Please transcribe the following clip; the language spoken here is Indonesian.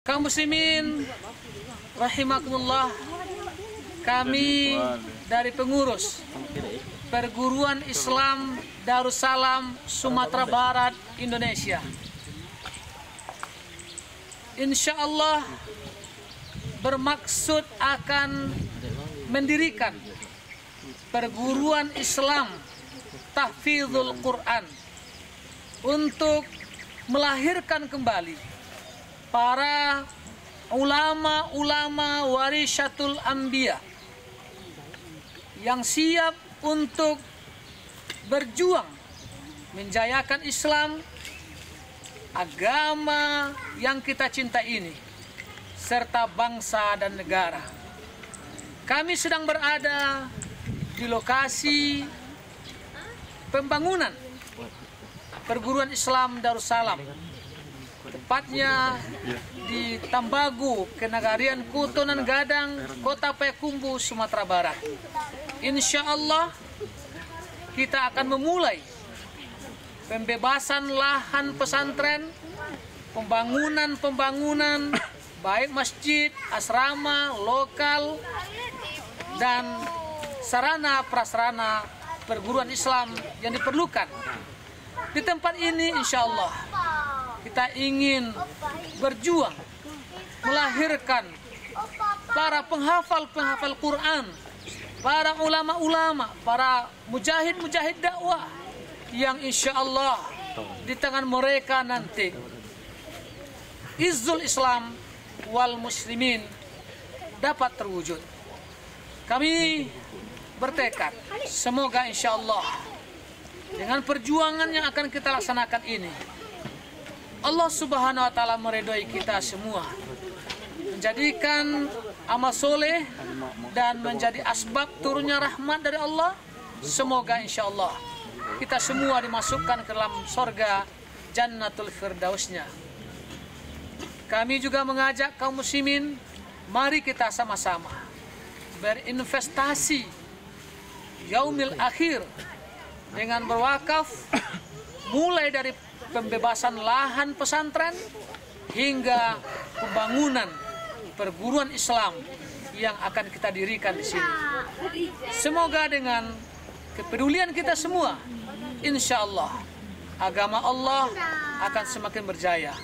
Kaum muslimin rahimakumullah, kami dari pengurus Perguruan Islam Darussalam Sumatera Barat Indonesia, insya Allah bermaksud akan mendirikan Perguruan Islam Tahfidzul Quran untuk melahirkan kembali para ulama-ulama warisatul anbiya yang siap untuk berjuang menjayakan Islam, agama yang kita cinta ini, serta bangsa dan negara. Kami sedang berada di lokasi pembangunan Perguruan Islam Darussalam, tepatnya di Tambagu, Kenagarian Kutonan Gadang, Kota Payakumbuh, Sumatera Barat. Insya Allah kita akan memulai pembebasan lahan pesantren, pembangunan baik masjid, asrama, lokal, dan sarana prasarana perguruan Islam yang diperlukan. Di tempat ini insya Allah kita ingin berjuang melahirkan para penghafal Quran, para ulama-ulama, para mujahid dakwah yang insya Allah di tangan mereka nanti izzul Islam wal muslimin dapat terwujud. Kami bertekad semoga insya Allah dengan perjuangan yang akan kita laksanakan ini, Allah Subhanahu wa Ta'ala meridhoi kita semua, menjadikan amal soleh dan menjadi asbab turunnya rahmat dari Allah. Semoga insya Allah kita semua dimasukkan ke dalam sorga Jannatul Firdausnya. Kami juga mengajak kaum muslimin, mari kita sama-sama berinvestasi yaumil akhir dengan berwakaf, mulai dari pembebasan lahan pesantren hingga pembangunan perguruan Islam yang akan kita dirikan di sini. Semoga dengan kepedulian kita semua, insya Allah agama Allah akan semakin berjaya.